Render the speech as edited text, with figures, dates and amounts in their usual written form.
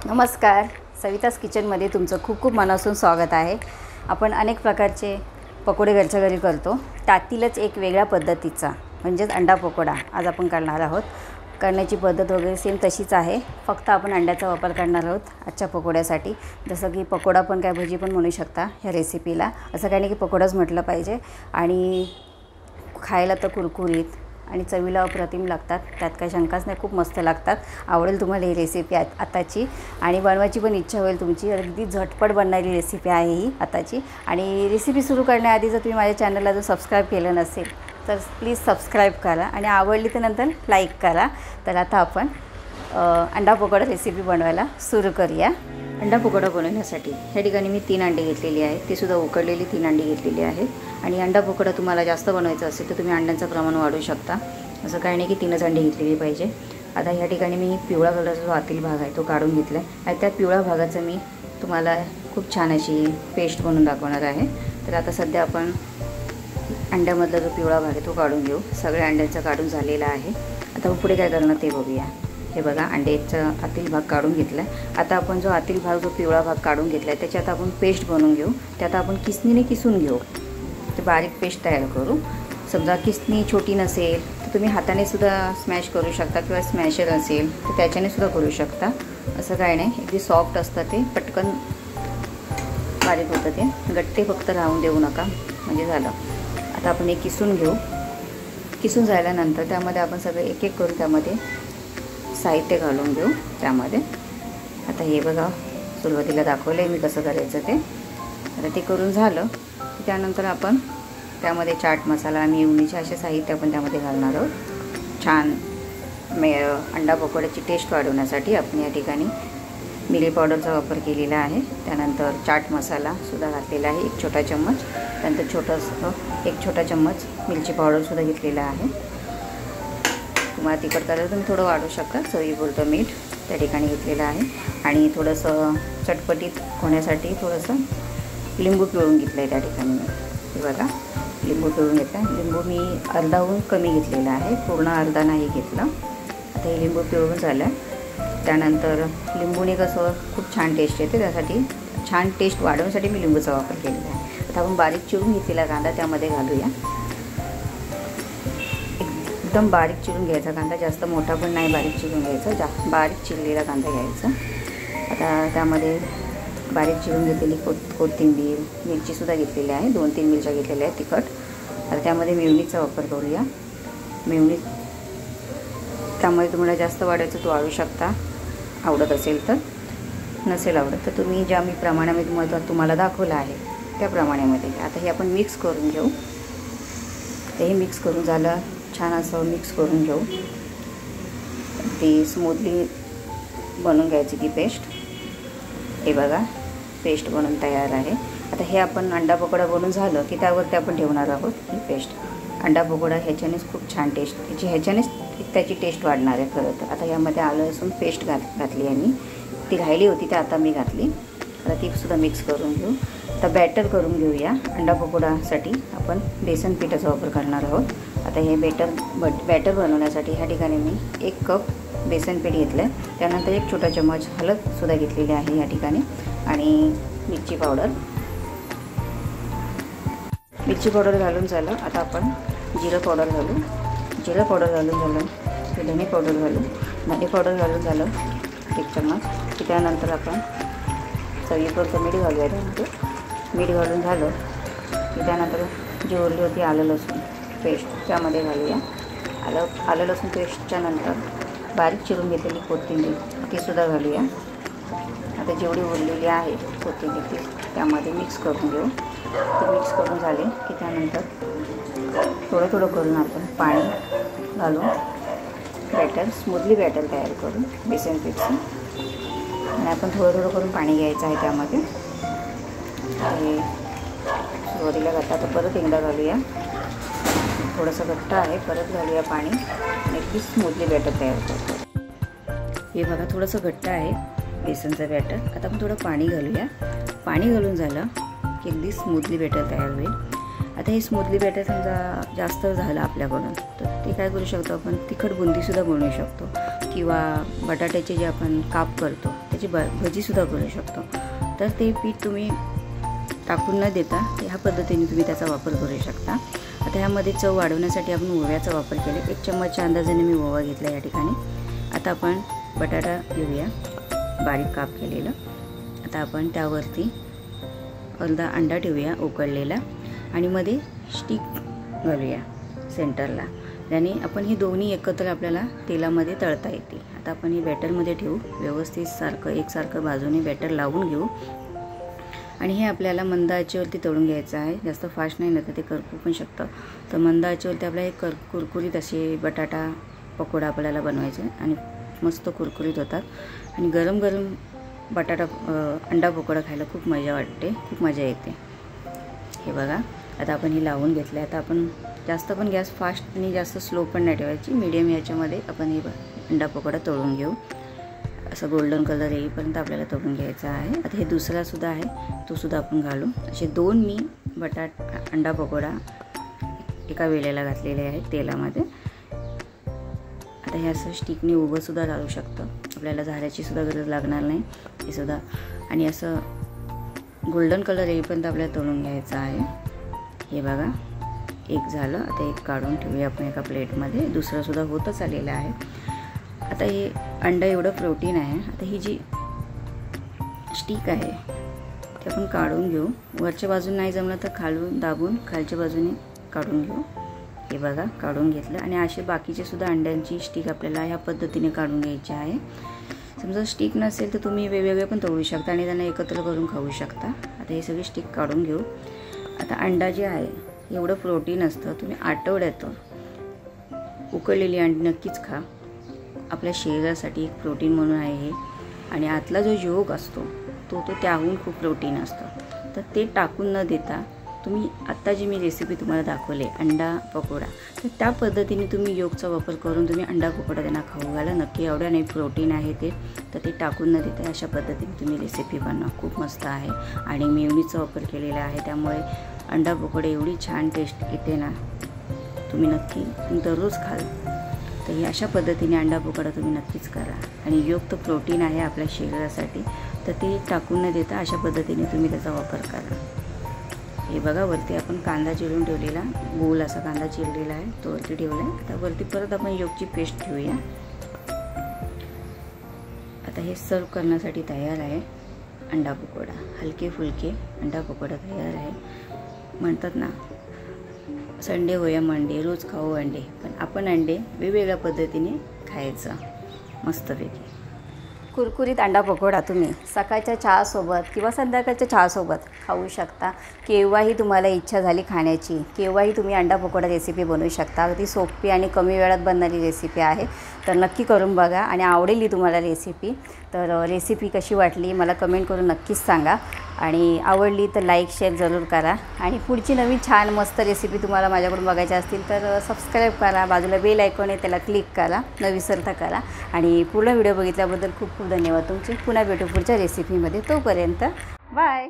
नमस्कार, सवितास किचनमध्ये तुमचं खूप खूप मनापासून स्वागत आहे। आपण अनेक प्रकारचे पकोडे घरच्या घरी करतो, त्यातीलच एक वेगळ्या पद्धतीचा म्हणजेच अंडा पकोडा आज आपण करणार आहोत। करण्याची पद्धत वगैरे सेम तशीच आहे, फक्त आपण अंड्याचा वापर करणार आहोत आजच्या पकोड्यासाठी। जसं की पकोडा पण काय भजी पण म्हणू शकता ह्या रेसिपीला, असं काही नाही की पकोडाच म्हटलं पाहिजे। आणि खायला तर कुरकुरीत आणि चवीला अप्रतिम लागतात, त्यात काही शंकाच नाही, खूप मस्त लागतात। आवडेल तुम्हाला ही रेसिपी आताची, आणि बनवायची पण इच्छा होईल तुमची। अगदी झटपट बनणारी रेसिपी आहे ही आताची। आणि रेसिपी सुरू करण्याआधी जर तुम्ही माझ्या चॅनलला जर सबस्क्राईब केलं नसेल तर प्लीज सबस्क्राईब करा आणि आवडली तर नंतर लाईक करा। तर आता आपण अंडा पकोडा रेसिपी बनवायला सुरू करूया। अंडा पकोडा बनवण्यासाठी ह्या ठिकाणी मी 3 अंडे घेतलेली आहेत, ते सुद्धा उकडलेली 3 अंडे घेतलेली आहेत। आणि अंडा पकोडा तुम्हाला जास्त बनवायचा असेल तर तुम्ही अंड्यांचं प्रमाण वाढवू शकता, असं काही नाही की 3च अंडे घेतलेली पाहिजे। आता ह्या ठिकाणी मी पिवळा कलरचा जो आतील भाग आहे तो काढून घेतला आहे आणि त्या पिवळ्या भागाचं मी तुम्हाला खूप छान अशी पेस्ट बनवून दाखवणार आहे। तर आता सध्या आपण अंड्यामधला जो पिवळा भाग आहे तो काढून घेऊ। सगळ्या अंड्यांचा काढून झालेला आहे। आता पुढे काय करणार ते बघूया। हे बघा, अंड्याचा आतील भाग काढून घेतला आहे। आता आपण जो आतील भाग जो पिवळा भाग काढून घेतला आहे त्याच्यात आपण पेस्ट बनवून घेऊ। त्यात आपण किसनीने किसून घेऊ, ते बारीक पेस्ट तयार करू। समजा किसनी छोटी नसेल तर तुम्ही हाताने सुद्धा स्मॅश करू शकता, किंवा स्मॅशर असेल तर त्याच्याने सुद्धा करू शकता, असं काही नाही। अगदी सॉफ्ट असतं ते, पटकन बारीक होतं ते, गट्टे फक्त राहून देऊ नका म्हणजे झालं। आता आपण हे किसून घेऊ। किसून झाल्यानंतर त्यामध्ये आपण सगळं एक एक करून त्यामध्ये साहित्य घालून घेऊ त्यामध्ये। आता हे बघा, सुरुवातीला दाखवलं आहे मी कसं करायचं ते। आता ते करून झालं की त्यानंतर आपण त्यामध्ये चाट मसाला, मेयोनीज असे साहित्य आपण त्यामध्ये घालणार आहोत। छान अंडा पकोड्याची टेस्ट वाढवण्यासाठी आपण या ठिकाणी मिरी पावडरचा वापर केलेला आहे। त्यानंतर चाट मसाला सुद्धा घातलेला आहे 1 छोटा चम्मच। त्यानंतर 1 छोटा चम्मच मिरची पावडरसुद्धा घेतलेला आहे। तुम्हाला तिखट करायचं तुम्ही थोडं वाढवू शकता, चवीपुरतं मीठ त्या ठिकाणी घेतलेलं आहे। आणि थोडंसं चटपटीत होण्यासाठी थोडंसं लिंबू पिळून घेतलं आहे त्या ठिकाणी मी। हे बघा, लिंबू पिळून घेतलं आहे। लिंबू मी अर्धाहून कमी घेतलेला आहे, पूर्ण अर्धा नाही घेतलं। आता हे लिंबू पिळून झालं। त्यानंतर लिंबूने कसं खूप छान टेस्ट येते, त्यासाठी छान टेस्ट वाढवण्यासाठी मी लिंबूचा वापर केलेला आहे। आता आपण बारीक चिरून घेतलेला कांदा त्यामध्ये घालूया। एकदम बारीक चिरून घ्यायचा कांदा, जास्त मोठा पण नाही बारीक चिरून घ्यायचा, बारीक चिरलेला कांदा घ्यायचा। आता त्यामध्ये बारीक चिरून घेतलेली कोथिंबीर, मिरचीसुद्धा घेतलेली आहे, 2-3 मिरच्या घेतलेल्या आहेत तिखट। आता त्यामध्ये मेयोनीजचा वापर करूया। मेयोनीज त्यामध्ये तुम्हाला जास्त वाढायचं तो वाढू शकता, आवडत असेल तर। नसेल आवडत तर तुम्ही ज्या मी प्रमाणामध्ये तुम्हाला दाखवलं आहे त्या प्रमाणामध्ये। आता हे आपण मिक्स करून घेऊ। ते हे मिक्स करून झालं, छान असं मिक्स करून घेऊ। ती स्मूथली बनवून घ्यायची ती पेस्ट। हे बघा, पेस्ट बनवून तयार आहे। आता हे आपण अंडा पकोडा बनवून झालं की त्यावरती आपण ठेवणार आहोत ही पेस्ट। अंडा पकोडा ह्याच्यानेच खूप छान टेस्ट ह्याच्यानेच त्याची टेस्ट वाढणार आहे खरं तर। आता यामध्ये आलं लसूण पेस्ट घातली आहे मी, ती राहिली होती ती आता मी घातली। आता ती सुद्धा मिक्स करून घेऊ। आता बॅटर करून घेऊया। अंडा पकोडासाठी आपण बेसन पिठाचा वापर करणार आहोत। आता हे बॅटर बनवण्यासाठी ह्या ठिकाणी मी 1 कप बेसन पीठ घेतलं आहे। त्यानंतर 1 छोटा चम्मच हळदसुद्धा घेतलेली आहे या ठिकाणी, आणि मिरची पावडर घालून झालं। आता आपण जिरं पावडर घालू। जिरं पावडर घालून झालं की धने पावडर घालू। धने पावडर घालून झालं 1 चम्मच की त्यानंतर आपण चवीपुरतं मीठ घालूया। त्यानंतर मीठ घालून झालं की त्यानंतर जी उरली होती आलं लसूण पेस्ट त्यामध्ये घालूया। आलं लसूण पेस्टच्या नंतर बारीक चिरून घेतलेली कोथिंबीर तीसुद्धा घालूया। आता जेवढी उरलेली आहे कोथिंबीर ती त्यामध्ये मिक्स करून घेऊ। ते मिक्स करून झाले की त्यानंतर थोडं थोडं करून आपण पाणी घालून स्मूथली बॅटर तयार करू बेसन पीठचं। आणि आपण थोडं थोडं करून पाणी घ्यायचं आहे त्यामध्ये। हे सुरुवातीला घातलं, तर परत एकदा घालूया। थोडंसं घट्ट आहे, परत घालूया पाणी आणि अगदी स्मूथली बॅटर तयार करतो। हे बघा, थोडंसं घट्ट आहे बेसनचं बॅटर। आता आपण थोडं पाणी घालूया। पाणी घालून झालं की अगदी स्मूथली बॅटर तयार होईल। आता हे स्मूथली बॅटर समजा जास्त झालं आपल्याकडून तर ते काय करू शकतो आपण, तिखट बुंदीसुद्धा बनवू शकतो, किंवा बटाट्याचे जे आपण काप करतो त्याचे बटाट्याची भजीसुद्धा करू शकतो. तर ते पीठ तुम्ही टाकून न देता ह्या पद्धतीने तुम्ही त्याचा वापर करू शकता. आता ह्यामध्ये चव वाढवण्यासाठी आपण ओव्याचा वापर केला. 1 चम्मचच्या अंदाजाने मी ओवा घेतला या ठिकाणी. आता आपण बटाटा घेऊया बारीक काप केलेलं. आता आपण त्यावरती अर्धा अंडा ठेवूया उकळलेला आणि मध्ये स्टिक घालूया सेंटरला. त्याने आपण ही दोन्ही एकत्र आपल्याला तेलामध्ये तळता येते. आता आपण हे बॅटरमध्ये ठेवू. व्यवस्थित एकसारखं बाजूने बॅटर लावून घेऊ आणि हे आपल्याला मंद आचेवरती तळून घ्यायचं आहे. जास्त फास्ट नाही, तर ते करपू पण शकतं. तर मंद आचेवरती आपल्याला हे कुरकुरीत असे बटाटा पकोडा आपल्याला बनवायचे आणि मस्त कुरकुरीत होतात. आणि गरम गरम बटाटा अंडा पकोडा खायला खूप मजा वाटते, खूप मजा येते. हे बघा, आता आपण हे लावून घेतलं. आता आपण जास्त पण गॅस फास्ट आणि जास्त स्लो पण नाही ठेवायची. मीडियम याच्यामध्ये आपण हे अंडा पकोडा तळून घेऊ. असं गोल्डन कलर येईपर्यंत आपल्याला तळून घ्यायचा आहे. आता हे दुसरासुद्धा आहे, तो सुद्धा आपण घालू. असे 2 मी अंडा पकोडा एका वेळेला घातलेले आहेत तेलामध्ये. आता हे असं स्टिकने उभंसुद्धा राहू शकतं. आपल्याला झाऱ्याची सुद्धा गरज लागणार नाही हे सुद्धा. आणि असं गोल्डन कलर येईपर्यंत आपल्याला तळून घ्यायचं आहे. हे बघा, एक झालं. आता एक काढून ठेवूया आपण एका प्लेटमध्ये. दुसरंसुद्धा होतच आलेलं आहे. आता हे अंडा एवढं प्रोटीन आहे. आता ही जी स्टिक आहे ती आपण काढून घेऊ. वरच्या बाजून नाही जमलं तर खालून दाबून खालच्या बाजूने काढून घेऊ. हे बघा, काढून घेतलं. आणि असे बाकीचे सुद्धा अंड्यांची स्टिक आपल्याला ह्या पद्धतीने काढून घ्यायची आहे. समजा स्टिक नसेल तर तुम्ही वेगवेगळे पण तळू शकता आणि त्यांना एकत्र करून खाऊ शकता. आता हे सगळे स्टिक काढून घेऊ. आता अंडा जे आहे एवढं प्रोटीन असतं. तुम्ही आठवड्यात उकळलेली अंडी नक्कीच खा. आपल्या शरीरासाठी एक प्रोटीन म्हणून आहे हे. आणि आतला जो योग असतो तो त्याहून खूप प्रोटीन असतं. तर ते टाकून न देता तुम्ही आत्ता जी मी रेसिपी तुम्हाला दाखवले अंडा पकोडा, तर त्या पद्धतीने तुम्ही योगचा वापर करून तुम्ही अंडा पकोडा त्यांना खाऊ घाला. नक्की एवढ्या नाही प्रोटीन आहे ते. तर ते टाकून न देता अशा पद्धतीने तुम्ही रेसिपी बनवा. खूप मस्त आहे. आणि मेयोनीजचा वापर केलेला आहे, त्यामुळे अंडा पकोडा एवढी छान टेस्ट येते ना, तुम्ही नक्की दररोज खाल. तर ही अशा पद्धतीने अंडा पकोडा तुम्ही नक्कीच करा. आणि युक्त प्रोटीन आहे आपल्या शरीरासाठी, तर ते टाकून न देता अशा पद्धतीने तुम्ही त्याचा वापर करा. हे बघा, वरती आपण कांदा चिरून ठेवलेला, गोल असा कांदा चिरलेला आहे, तो वरती ठेवला आहे. आता वरती परत आपण योगची पेस्ट ठेवूया. आता हे सर्व करण्यासाठी तयार आहे अंडा पकोडा. हलके फुलके अंडा पकोडा तयार आहे. म्हणतात ना, संडे हो या मंडे, रोज खाऊ अंडे. पण आपण अंडे वेगवेगळ्या पद्धतीने खायचं मस्तपैकी. कुरकुरीत अंडा पकोडा तुम्ही सकाळच्या चहासोबत किंवा संध्याकाळच्या चहासोबत खाऊ शकता. केव्हाही तुम्हाला इच्छा झाली खाण्याची, केव्हाही तुम्ही अंडा पकोडा रेसिपी बनवू शकता. अगदी सोपी आणि कमी वेळात बनणारी रेसिपी आहे. तर नक्की करून बघा आणि आवडेल ही तुम्हाला रेसिपी. तर रेसिपी कशी वाटली मला कमेंट करून नक्कीच सांगा. आणि आवडली तर लाईक शेअर जरूर करा. आणि पुढची नवीन छान मस्त रेसिपी तुम्हाला माझ्याकडून बघायच्या असतील तर सबस्क्राईब करा. बाजूला बेल आयकॉन आहे त्याला क्लिक करा, न विसरता करा. आणि पूर्ण व्हिडिओ बघितल्याबद्दल खूप खूप धन्यवाद तुमचे. पुन्हा भेटू पुढच्या रेसिपीमध्ये. तोपर्यंत बाय.